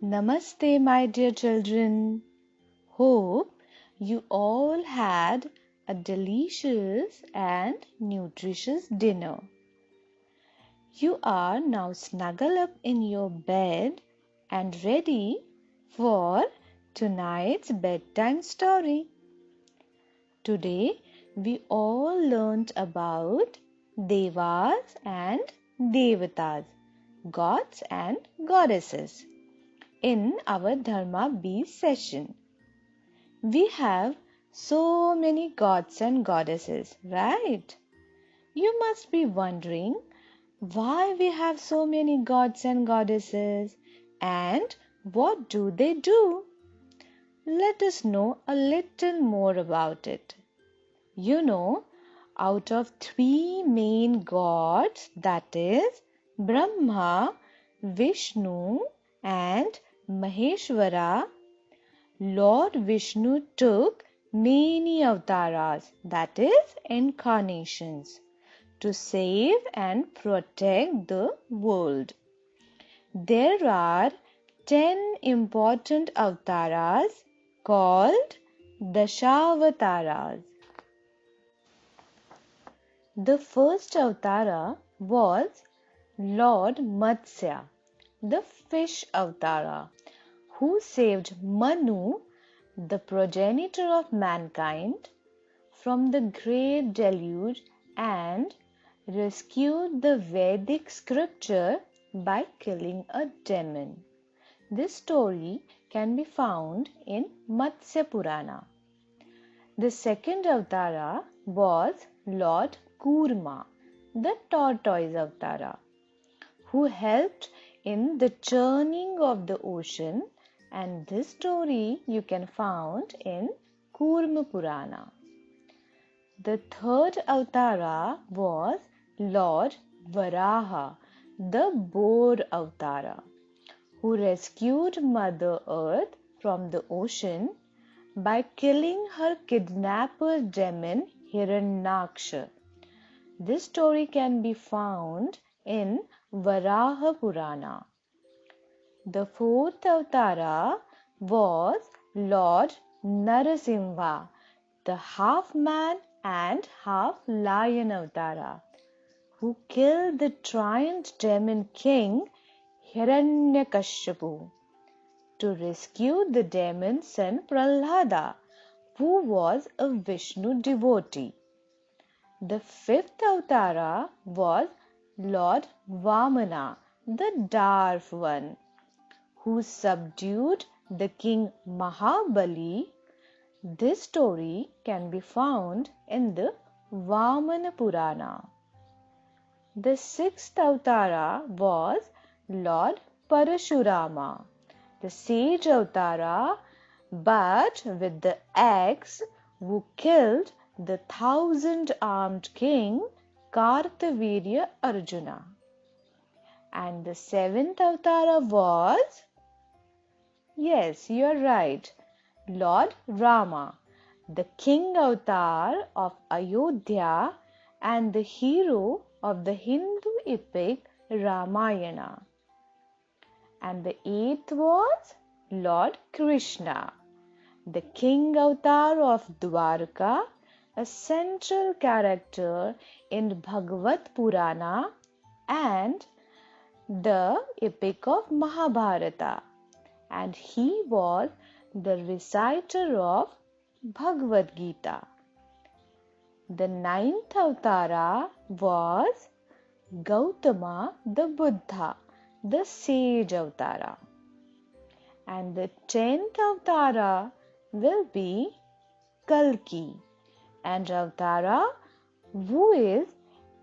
Namaste, my dear children. Hope you all had a delicious and nutritious dinner. You are now snuggled up in your bed and ready for tonight's bedtime story. Today we all learnt about Devas and Devatas, gods and goddesses, in our Dharma B session. We have so many gods and goddesses, right? You must be wondering why we have so many gods and goddesses and what do they do? Let us know a little more about it. You know, out of three main gods, that is Brahma, Vishnu and Maheshwara, Lord Vishnu took many avatars, that is incarnations, to save and protect the world. There are 10 important avatars called Dashavataras. The first avatara was Lord Matsya, the fish avatara, who saved Manu, the progenitor of mankind, from the great deluge and rescued the Vedic scripture by killing a demon. This story can be found in Matsya Purana. The second avatara was Lord Kurma, the tortoise avatara, who helped in the churning of the ocean, and this story you can find in Kurma Purana. The third avatara was Lord Varaha, the boar avatara, who rescued Mother Earth from the ocean by killing her kidnapper demon Hiranyaksha. This story can be found in Varaha Purana. The fourth avatara was Lord Narasimha, the half man and half lion avatara, who killed the tyrant demon king Hiranyakashipu to rescue the demon son Prahlada, who was a Vishnu devotee. The fifth avatara was Lord Vamana, the dwarf one, who subdued the king Mahabali. This story can be found in the Vamana Purana. The sixth avatara was Lord Parashurama, the sage avatara, but with the axe, who killed the 1,000-armed king Kartavirya Arjuna. And the seventh avatara was, yes, you are right, Lord Rama, the king avatar of Ayodhya and the hero of the Hindu epic Ramayana. And the eighth was Lord Krishna, the king avatar of Dwarka, a central character in Bhagavad Purana and the epic of Mahabharata, and he was the reciter of Bhagavad Gita. The ninth avatara was Gautama the Buddha, the sage avatara. And the 10th avatara will be Kalki, and avatara who is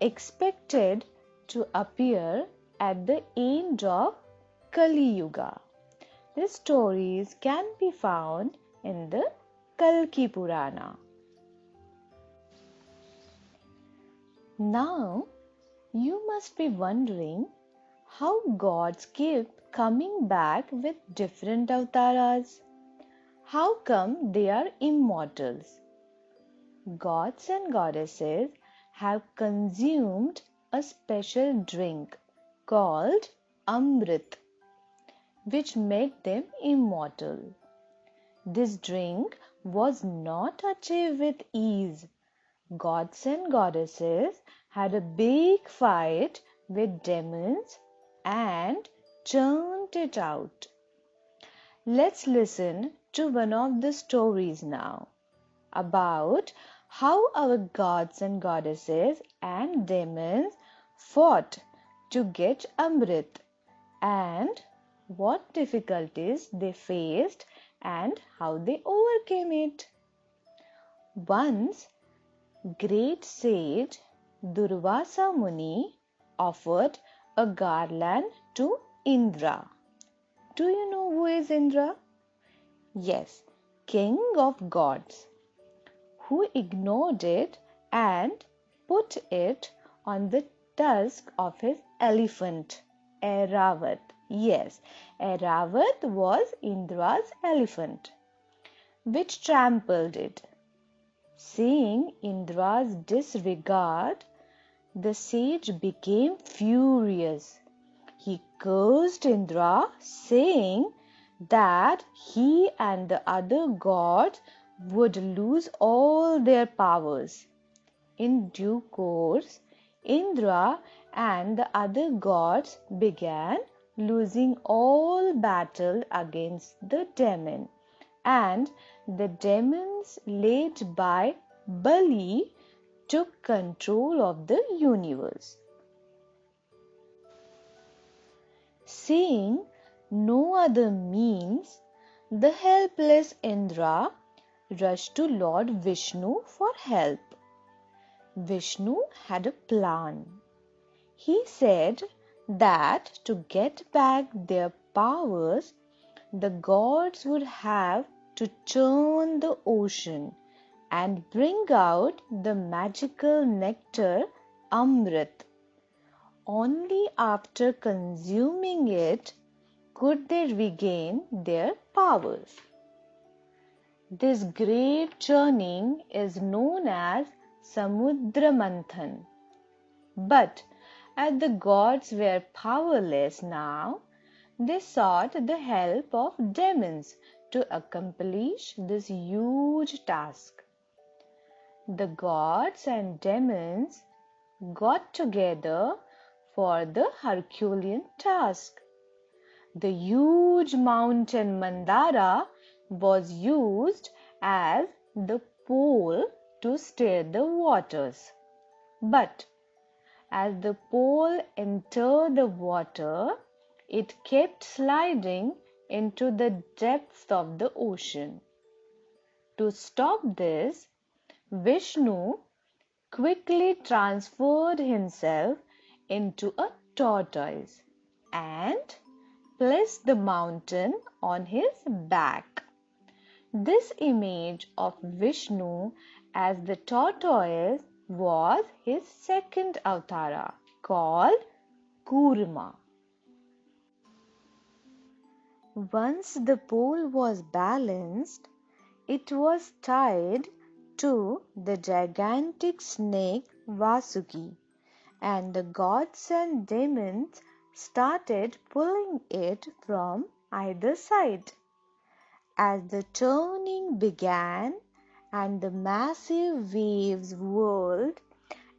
expected to appear at the end of Kali Yuga. These stories can be found in the Kalki Purana. Now, you must be wondering how gods keep coming back with different avatars. How come they are immortals? Gods and goddesses have consumed a special drink called Amrit, which make them immortal. This drink was not achieved with ease. Gods and goddesses had a big fight with demons and churned it out. Let's listen to one of the stories now about how our gods and goddesses and demons fought to get Amrit and what difficulties they faced and how they overcame it. Once, great sage Durvasa Muni offered a garland to Indra. Do you know who is Indra? Yes, king of gods, who ignored it and put it on the tusk of his elephant, Airavat. Yes, Airavat was Indra's elephant, which trampled it. Seeing Indra's disregard, the sage became furious. He cursed Indra, saying that he and the other gods would lose all their powers. In due course, Indra and the other gods began losing all battle against the demon, and the demons led by Bali took control of the universe. Seeing no other means, the helpless Indra rushed to Lord Vishnu for help. Vishnu had a plan. He said that to get back their powers, the gods would have to churn the ocean and bring out the magical nectar Amrit. Only after consuming it could they regain their powers. This great churning is known as Samudra Manthan. But as the gods were powerless now, they sought the help of demons to accomplish this huge task. The gods and demons got together for the Herculean task. The huge mountain Mandara was used as the pole to steer the waters. But as the pole entered the water, it kept sliding into the depths of the ocean. To stop this, Vishnu quickly transferred himself into a tortoise and placed the mountain on his back. This image of Vishnu as the tortoise was his second avatara called Kurma. Once the pole was balanced, it was tied to the gigantic snake Vasuki, and the gods and demons started pulling it from either side. As the turning began and the massive waves whirled,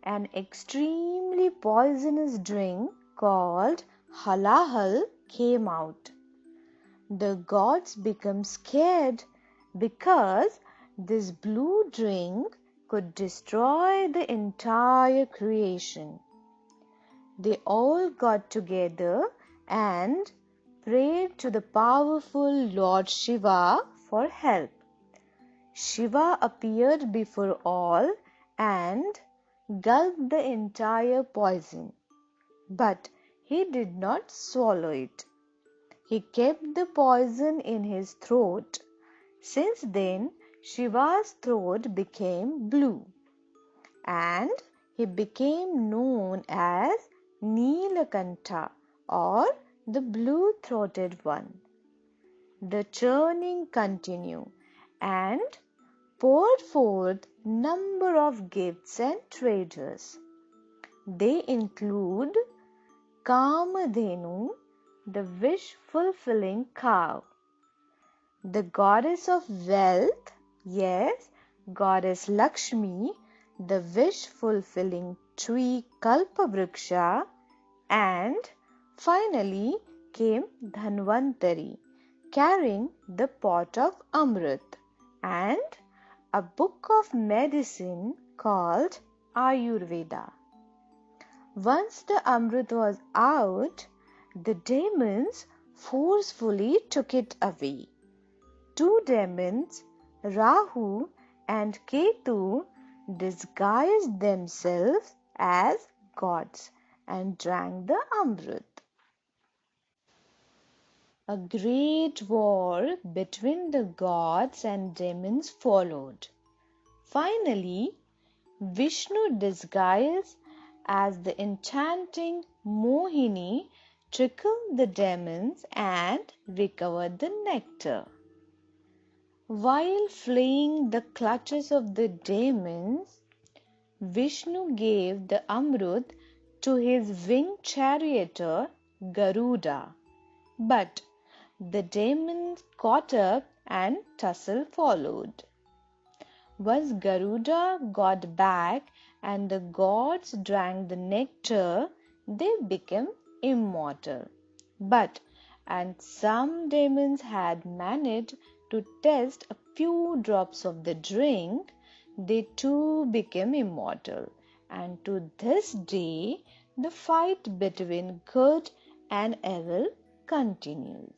an extremely poisonous drink called halahal came out. The gods became scared because this blue drink could destroy the entire creation. They all got together and prayed to the powerful Lord Shiva for help. Shiva appeared before all and gulped the entire poison, but he did not swallow it. He kept the poison in his throat. Since then, Shiva's throat became blue, and he became known as Neelakantha, or the blue-throated one. the churning continued and poured forth number of gifts and treasures. They include Kamadhenu, the wish-fulfilling cow, the goddess of wealth, yes, goddess Lakshmi, the wish-fulfilling tree Kalpavriksha, and finally came Dhanvantari, carrying the pot of Amrit and a book of medicine called Ayurveda. Once the Amrit was out, the demons forcefully took it away. Two demons, Rahu and Ketu, disguised themselves as gods and drank the Amrit. A great war between the gods and demons followed. Finally, Vishnu, disguised as the enchanting Mohini, trickled the demons and recovered the nectar. While fleeing the clutches of the demons, Vishnu gave the Amrut to his winged charioteer Garuda. But the demons caught up and tussle followed. Once Garuda got back and the gods drank the nectar, they became immortal. But and some demons had managed to taste a few drops of the drink, they too became immortal. And to this day, the fight between good and evil continues.